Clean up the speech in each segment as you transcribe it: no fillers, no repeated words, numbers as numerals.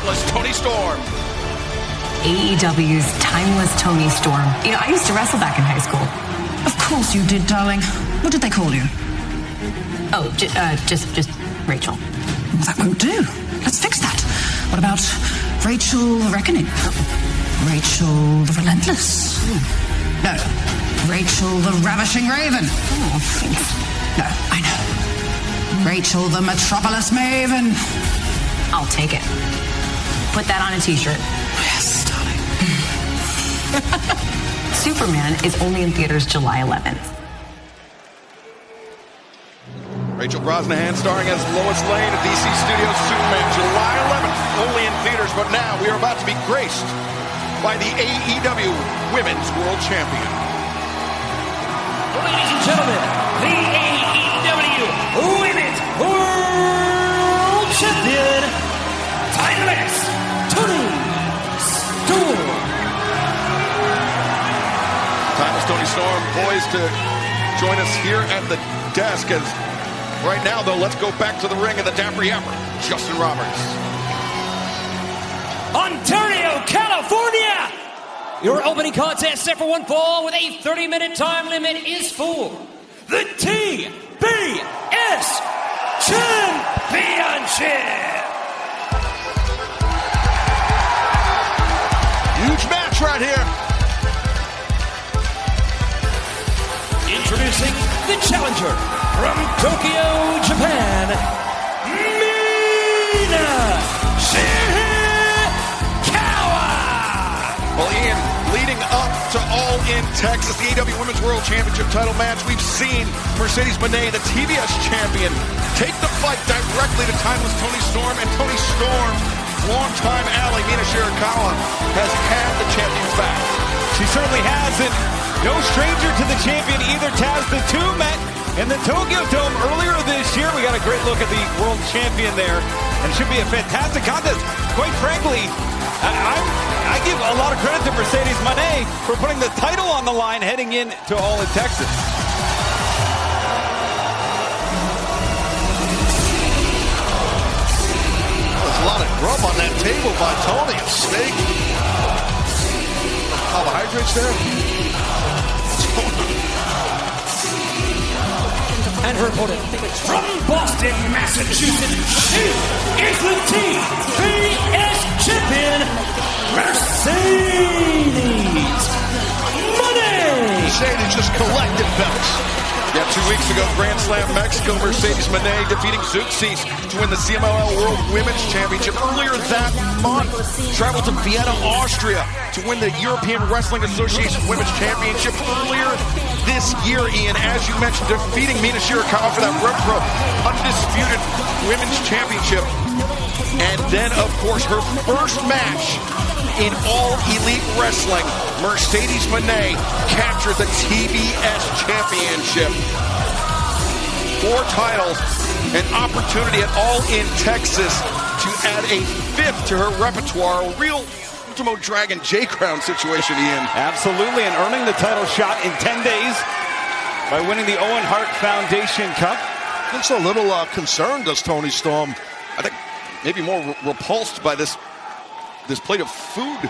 Timeless Toni Storm. AEW's Timeless Toni Storm. You know, I used to wrestle back in high school. Of course you did, darling. What did they call you? Oh, just Rachel. That won't do. Let's fix that. What about Rachel the Reckoning? Rachel the Relentless? No. Rachel the Ravishing Raven? Oh, thanks. No, I know. Rachel the Metropolis Maven? I'll take it. Put that on a t-shirt. Yes, darling. Superman is only in theaters July 11th. Rachel Brosnahan starring as Lois Lane at DC Studios' Superman, July 11th, only in theaters, but now we are about to be graced by the AEW Women's World Champion. Ladies and gentlemen, the AEW Women's World Champion, Timeless Toni Storm. Timeless Toni Storm poised to join us here at the desk. As right now, though, let's go back to the ring and the Dapper Yapper, Justin Roberts. Ontario, California! Your opening contest set for one fall with a 30-minute time limit is for the TBS Championship! Huge match right here. Introducing the challenger from Tokyo, Japan, Mina Shirakawa! Well, Ian, leading up to All In Texas, the AEW Women's World Championship title match, we've seen Mercedes Moné, the TBS champion, take the fight directly to Timeless Toni Storm, and Toni Storm, longtime ally Mina Shirakawa, has had the champion's back. She certainly has, and no stranger to the champion either, Taz. The two met in the Tokyo Dome earlier this year. We got a great look at the world champion there, and it should be a fantastic contest. Quite frankly, I give a lot of credit to Mercedes Moné for putting the title on the line heading into All in Texas. There's a lot of grub on that table by Toni. A steak. Carbohydrates there. And her opponent from Boston, Massachusetts, she is the TBS champion, Mercedes Moné. Mercedes just collected belts. Yeah, 2 weeks ago, Grand Slam Mexico, Mercedes Moné defeating Zeuxis to win the CMLL World Women's Championship. Earlier that month, traveled to Vienna, Austria to win the European Wrestling Association Women's Championship. Earlier this year, Ian, as you mentioned, defeating Mina Shirakawa for that Repro Undisputed Women's Championship. And then, of course, her first match in All Elite Wrestling, Mercedes Moné captured the TBS Championship. 4 titles, an opportunity at All in Texas to add a 5th to her repertoire. A real Ultimo Dragon J-Crown situation, Ian. Absolutely, and earning the title shot in 10 days by winning the Owen Hart Foundation Cup. Looks a little concerned, does Toni Storm. I think maybe more repulsed by this plate of food.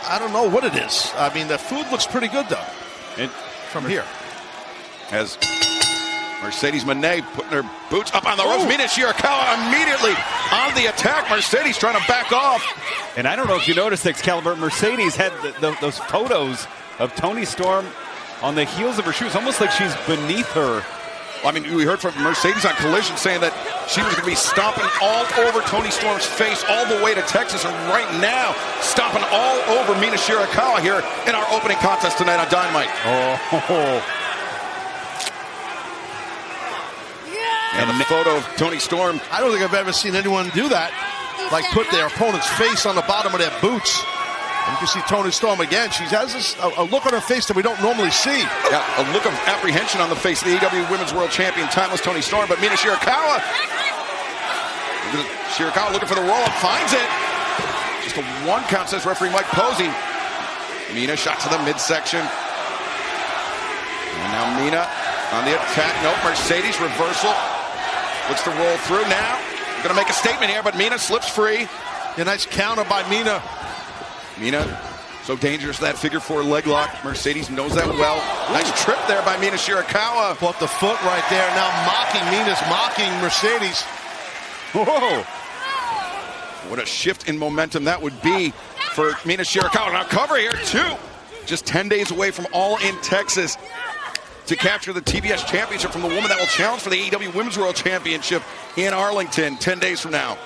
I don't know what it is. I mean, the food looks pretty good, though. And from here. As Mercedes Moné putting her boots up on the ropes. Mina Shirakawa immediately on the attack. Mercedes trying to back off. And I don't know if you noticed, Excalibur, Mercedes had those photos of Toni Storm on the heels of her shoes, almost like she's beneath her. I mean, we heard from Mercedes on Collision saying that she was going to be stomping all over Toni Storm's face all the way to Texas, and right now stomping all over Mina Shirakawa here in our opening contest tonight on Dynamite. And the photo of Toni Storm. I don't think I've ever seen anyone do that. Like put their opponent's face on the bottom of their boots. And you can see Toni Storm again. She has a look on her face that we don't normally see. Yeah, a look of apprehension on the face of the AEW Women's World Champion, Timeless Toni Storm. But Mina Shirakawa. Shirakawa looking for the roll-up, finds it. Just a 1 count, says referee Mike Posey. Mina shot to the midsection. And now Mina on the attack. Nope, Mercedes reversal. Looks to roll through now. Going to make a statement here, but Mina slips free. Yeah, nice counter by Mina. Mina, so dangerous, that figure 4 leg lock. Mercedes knows that well. Nice trip there by Mina Shirakawa. Caught the foot right there. Now Mina's mocking Mercedes. Whoa. What a shift in momentum that would be for Mina Shirakawa. Now cover here, too. Just 10 days away from All in Texas to capture the TBS Championship from the woman that will challenge for the AEW Women's World Championship in Arlington 10 days from now.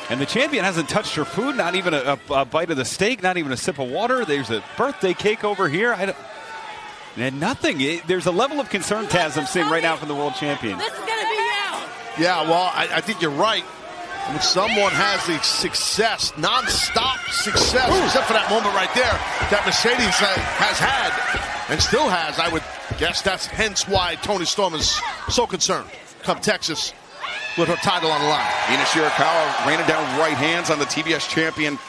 And the champion hasn't touched her food, not even a bite of the steak, not even a sip of water. There's a birthday cake over here. And nothing. There's a level of concern, Taz, I'm seeing right now from the world champion. This is going to be out. Yeah, well, I think you're right. When someone has the success, non-stop success, except for that moment right there that Mercedes has had and still has, I would guess that's hence why Toni Storm is so concerned come Texas with her title on the line. Mina Shirakawa raining down right hands on the TBS champion.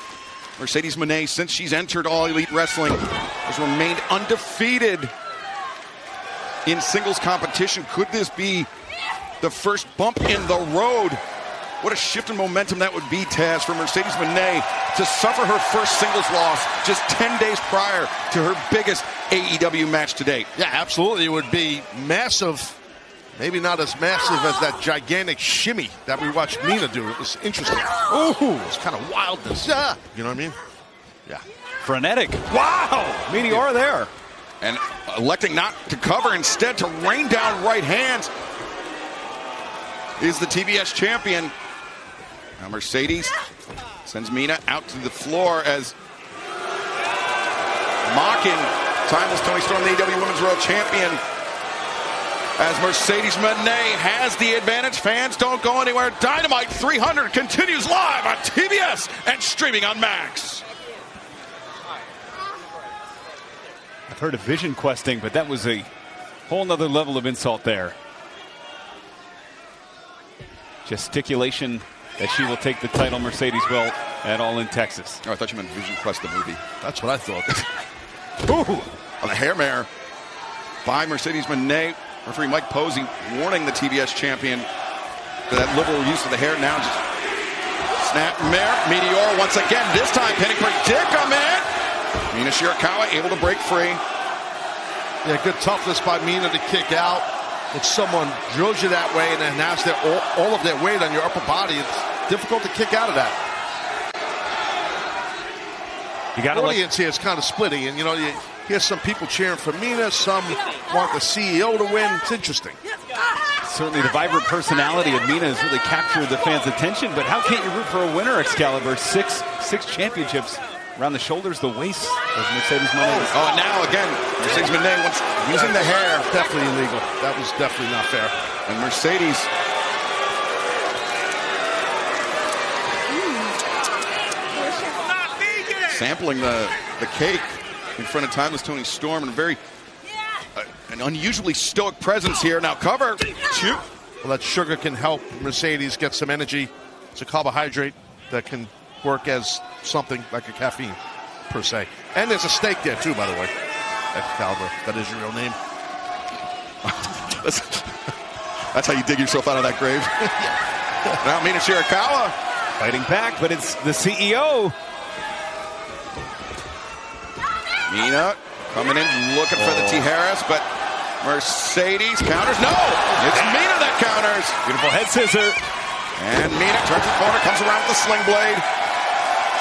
Mercedes Moné, since she's entered All Elite Wrestling, has remained undefeated in singles competition. Could this be the first bump in the road? What a shift in momentum that would be, Taz, for Mercedes Moné to suffer her first singles loss just 10 days prior to her biggest AEW match to date. Yeah, absolutely. It would be massive. Maybe not as massive as that gigantic shimmy that we watched Mina do. It was interesting. Ooh, it's kind of wildness. Yeah. You know what I mean? Yeah. Frenetic. Wow! Meteor there. And electing not to cover, instead to rain down right hands, is the TBS champion. Now Mercedes sends Mina out to the floor as mocking timeless Toni Storm, the AEW Women's World Champion. As Mercedes Moné has the advantage. Fans, don't go anywhere. Dynamite 300 continues live on TBS and streaming on Max. I've heard of vision questing, but that was a whole nother level of insult there. Gesticulation that she will take the title, Mercedes will, at All in Texas. Oh, I thought you meant Vision Quest, the movie. That's what I thought. Ooh, on the hair mare by Mercedes Moné. Referee Mike Posey warning the TBS champion for that liberal use of the hair. Now just snap mare. Meteor once again, this time pinning predicament. Mina Shirakawa able to break free. Yeah, good toughness by Mina to kick out. If someone drills you that way and then has all of their weight on your upper body, it's difficult to kick out of that. You got the audience here is kind of splitting, and you know, you hear some people cheering for Mina, some want the CEO to win. It's interesting. Certainly the vibrant personality of Mina has really captured the fans' attention, but how can't you root for a winner, Excalibur? Six championships around the shoulders, the waist of Mercedes Moné. Oh, and now again, Mercedes Moné once using the hair. Definitely illegal. That was definitely not fair. And Mercedes sampling the cake in front of timeless Toni Storm, and an unusually stoic presence here. Now cover. Shoot. Well, that sugar can help Mercedes get some energy. It's a carbohydrate that can work as something like a caffeine, per se. And there's a steak there, too, by the way. Excalibur. That is your real name. That's how you dig yourself out of that grave. Now Mina Shirakawa fighting back, but it's the CEO. Mina coming in, looking for the Tijeras, but Mercedes counters. No! It's Mina that counters. Beautiful head scissor. And Mina turns the corner, comes around with the sling blade.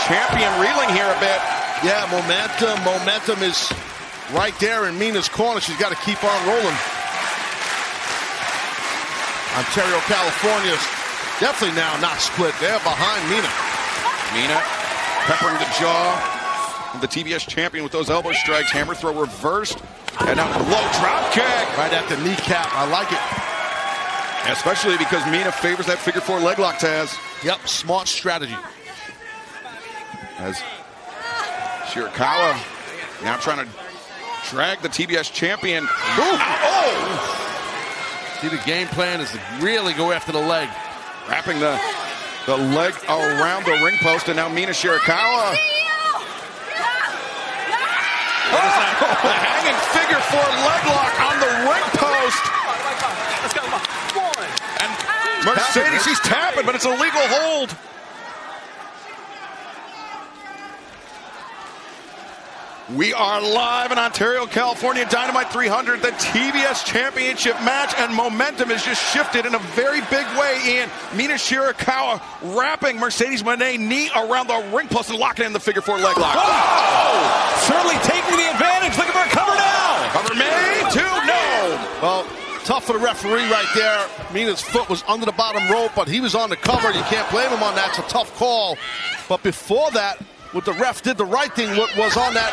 Champion reeling here a bit. Yeah, momentum is right there in Mina's corner. She's got to keep on rolling. Ontario, California is definitely now not split. They're behind Mina. Mina peppering the jaw of the TBS champion with those elbow strikes. Hammer throw reversed. And now low drop kick. Right at the kneecap. I like it. Especially because Mina favors that figure 4 leg lock, Taz. Yep, smart strategy. As Shirakawa now trying to drag the TBS champion. Oh! See, the game plan is to really go after the leg. Wrapping the leg around the ring post, and now Mina Shirakawa. The hanging figure 4 leg lock on the ring post. And Mercedes, she's tapping, but it's a legal hold. We are live in Ontario, California, Dynamite 300, the TBS Championship match, and momentum has just shifted in a very big way, Ian. Mina Shirakawa wrapping Mercedes Moné knee around the ring post and locking in the figure four leg lock. Oh! Certainly taking the advantage. Looking for a cover now. Cover made to no. Well, tough for the referee right there. Mina's foot was under the bottom rope, but he was on the cover. You can't blame him on that. It's a tough call. But before that, what the ref did the right thing, what was on that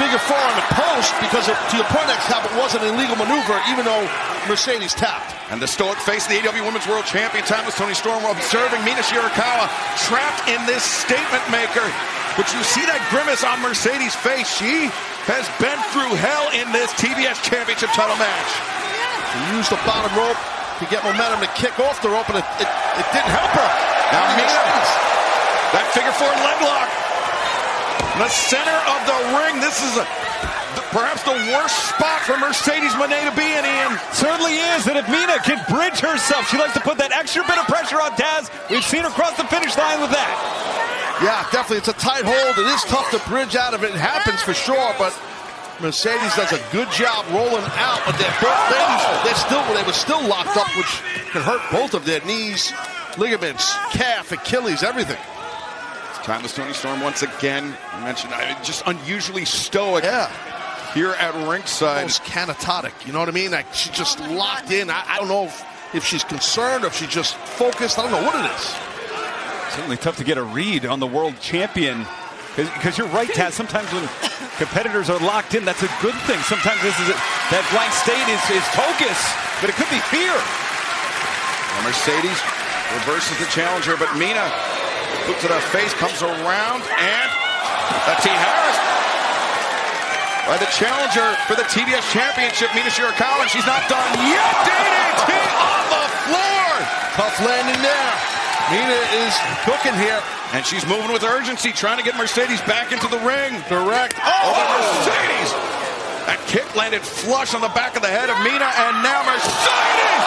figure four on the post, because to your point, it was an illegal maneuver, even though Mercedes tapped. And the stoic face of the AEW Women's World Champion, timeless Toni Storm, observing Mina Shirakawa trapped in this statement maker. But you see that grimace on Mercedes' face. She has been through hell in this TBS Championship title match. She used the bottom rope to get momentum to kick off the rope, and it didn't help her. Now Mina, that figure four leg lock in the center of the ring. This is perhaps the worst spot for Mercedes Moné to be in, Ian. Certainly is, and if Mina can bridge herself, she likes to put that extra bit of pressure on Taz. We've seen her cross the finish line with that. Yeah, definitely. It's a tight hold. It is tough to bridge out of it. It happens for sure, but Mercedes does a good job rolling out. But they're both ladies, they were still locked up, which can hurt both of their knees, ligaments, calf, Achilles, everything. Timeless Toni Storm once again. You mentioned just unusually stoic here at ringside. Almost canatotic, you know what I mean? Like, she's just locked in. I don't know if she's concerned or if she's just focused. I don't know what it is. Certainly tough to get a read on the world champion. Because you're right, Taz. Sometimes when competitors are locked in, that's a good thing. Sometimes that blank state is focus, but it could be fear. Well, Mercedes reverses the challenger, but Mina looks at her face, comes around, and a T. Harris by the challenger for the TBS Championship, Mina Shirakawa, and she's not done yet. DDT on the floor. Tough landing there. Mina is cooking here. And she's moving with urgency, trying to get Mercedes back into the ring. Direct. Oh, Mercedes! That kick landed flush on the back of the head of Mina, and now Mercedes!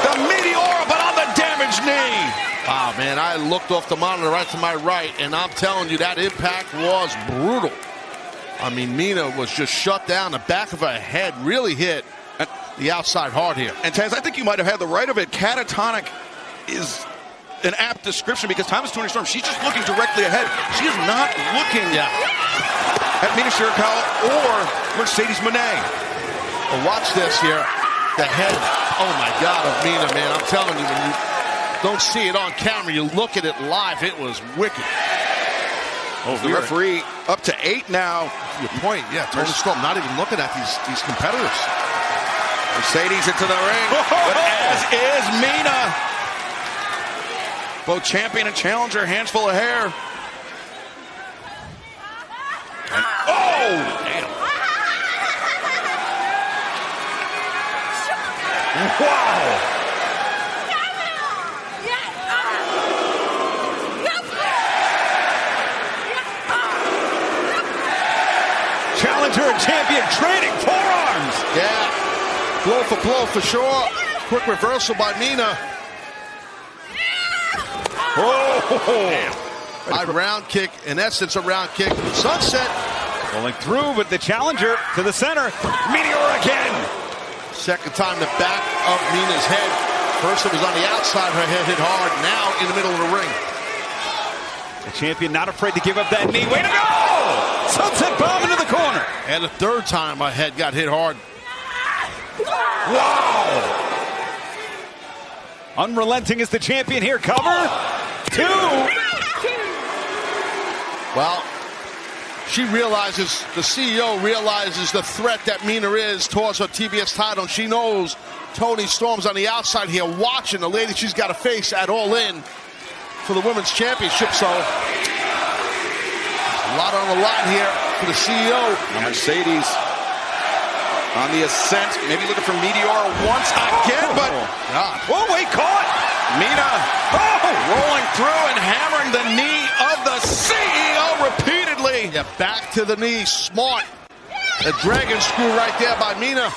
The Meteora, but on the damaged knee. Wow, man, I looked off the monitor right to my right, and I'm telling you, that impact was brutal. I mean, Mina was just shut down. The back of her head really hit the outside hard here. And Taz, I think you might have had the right of it. Catatonic is an apt description, because Timeless Toni Storm, she's just looking directly ahead. She is not looking at Mina Shirakawa or Mercedes Moné. Well, watch this here. The head, oh my God, of Mina, man. I'm telling you, when you don't see it on camera, you look at it live, it was wicked. Oh, the referee up to 8 now. To your point, Toni Storm not even looking at these competitors. Mercedes into the ring, but as is Mina. Both champion and challenger, hands full of hair. And, oh! Damn. Wow! Challenger and champion trading forearms. Yeah, blow for sure. Quick reversal by Mina. Oh! A round kick, in essence, a round kick. Sunset. Rolling through, but the challenger to the center. Meteor again. Second time the back of Mina's head. First it was on the outside, her head hit hard. Now in the middle of the ring. The champion not afraid to give up that knee. Way to go! Sunset bomb into the corner. And the third time my head got hit hard. Wow! Unrelenting is the champion here. Cover. 2. Well, she realizes, the CEO realizes the threat that Mina is towards her TBS title. And she knows Toni Storm's on the outside here watching the lady she's got to face at All In for the Women's Championship. So, a lot on the line here for the CEO. Now Mercedes on the ascent, maybe looking for Meteora once again, but oh, wait, caught! Mina rolling through and hammering the knee of the CEO repeatedly. Yeah, back to the knee, smart. A dragon screw right there by Mina.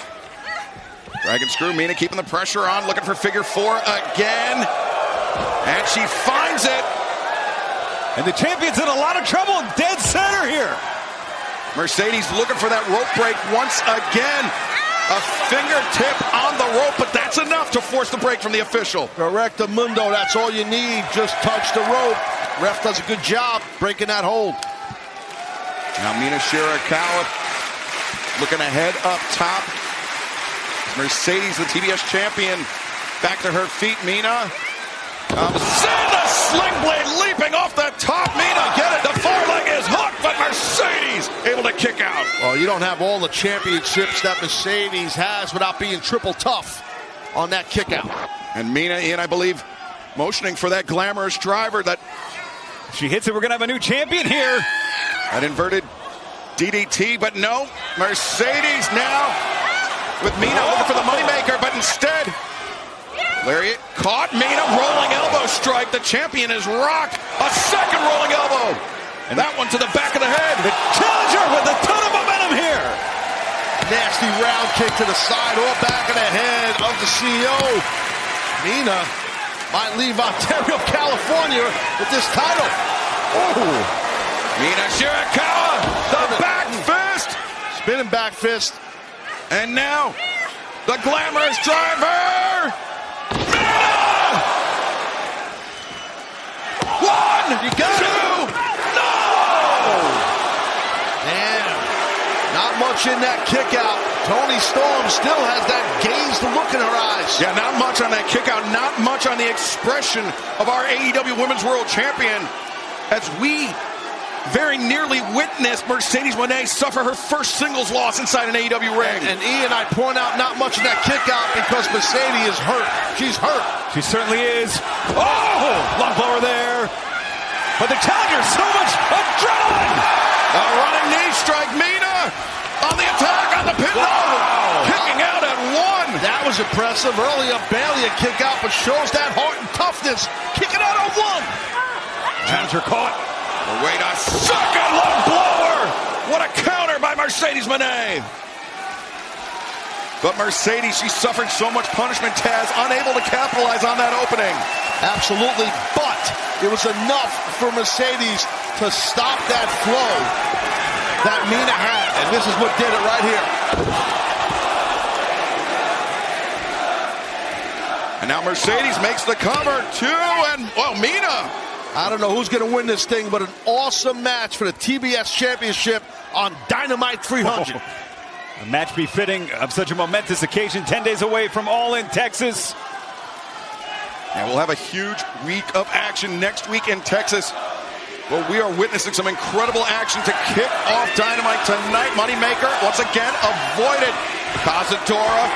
Dragon screw, Mina keeping the pressure on, looking for figure 4 again. And she finds it. And the champion's in a lot of trouble in dead center here. Mercedes looking for that rope break once again. A fingertip on the rope, but that's enough to force the break from the official. Correcto mundo, that's all you need. Just touch the rope. Ref does a good job breaking that hold. Now Mina Shirakawa looking ahead up top. Mercedes, the TBS champion, back to her feet. Mina. Send the sling blade leaping off the top. Mina, get it. The foreleg is hooked, but Mercedes able to kick out. Well, you don't have all the championships that Mercedes has without being triple tough on that kick out. And Mina in, I believe, motioning for that glamorous driver. That she hits it. We're going to have a new champion here. An inverted DDT, but no. Mercedes now with Mina looking for the moneymaker, but instead, lariat caught. Mina rolling elbow strike. The champion is rocked. A second rolling elbow. And that one to the back of the head. The challenger with a ton of momentum here. Nasty round kick to the side or back of the head of the CEO. Mina might leave Ontario, California with this title. Oh. Mina Shirakawa, the back fist. Spinning back fist. And now, the glamorous driver. Mina! One, you got two, it. no! Damn. Not much in that kick out. Toni Storm still has that gazed look in her eyes. Yeah, not much on that kick out, not much on the expression of our AEW Women's World Champion, as we very nearly witnessed Mercedes Moné suffer her first singles loss inside an AEW ring. And Ian, I point out not much in that kick out because Mercedes is hurt. She's hurt. She certainly is. Oh, lung blower there. But the challenger, so much adrenaline. A running knee strike. Mina on the attack on the pin. Wow. Kicking out at one. That was impressive. Earlier, barely a kick out, but shows that heart and toughness. Kicking out on one. Challenger caught. Wait a second, lung blower! What a counter by Mercedes Moné! But Mercedes, she suffered so much punishment, Taz, unable to capitalize on that opening. Absolutely, but it was enough for Mercedes to stop that flow that Mina had, and this is what did it right here. And now Mercedes makes the cover, and, well, Mina. I don't know who's going to win this thing, but an awesome match for the TBS Championship on Dynamite 300. A match befitting of such a momentous occasion, 10 days away from All in Texas. And we'll have a huge week of action next week in Texas. Well, we are witnessing some incredible action to kick off Dynamite tonight. Moneymaker, once again, avoided. Cazadora,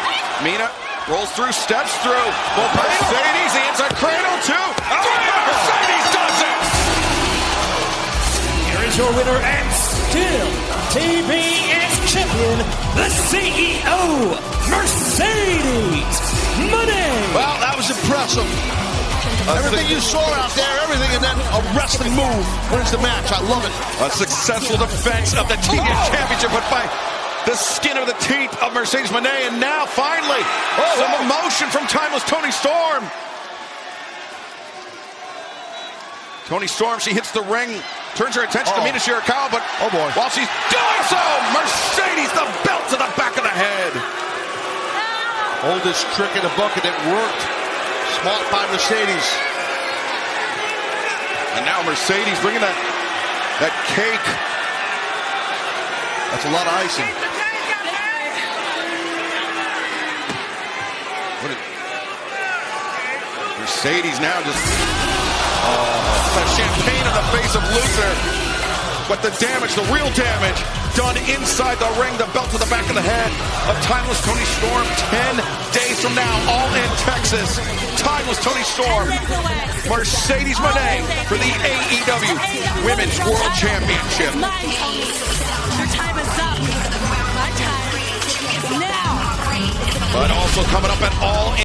Mina rolls through, steps through. Well, Mercedes, the inside cradle, too. Mercedes does it! Here is your winner and still TBS champion, the CEO, Mercedes Moné. Well, that was impressive. Everything you saw out there, everything, and then a wrestling move wins the match. I love it. A successful defense of the TBS Championship, but by the skin of the teeth of Mercedes Moné, and now finally some emotion from timeless Toni Storm. Toni Storm, she hits the ring, turns her attention to Mina Shirakawa, but while she's doing so, Mercedes, the belt to the back of the head. Oldest trick in the book, and it worked. Smart by Mercedes. And now Mercedes bringing that cake. That's a lot of icing. Mercedes now just champagne in the face of Luther. But the damage, the real damage, done inside the ring, the belt to the back of the head of timeless Toni Storm. 10 days from now, all in Texas. Timeless Toni Storm, Mercedes Moné for the AEW Women's World Championship. Your time is up. My time is now. But also coming up at All in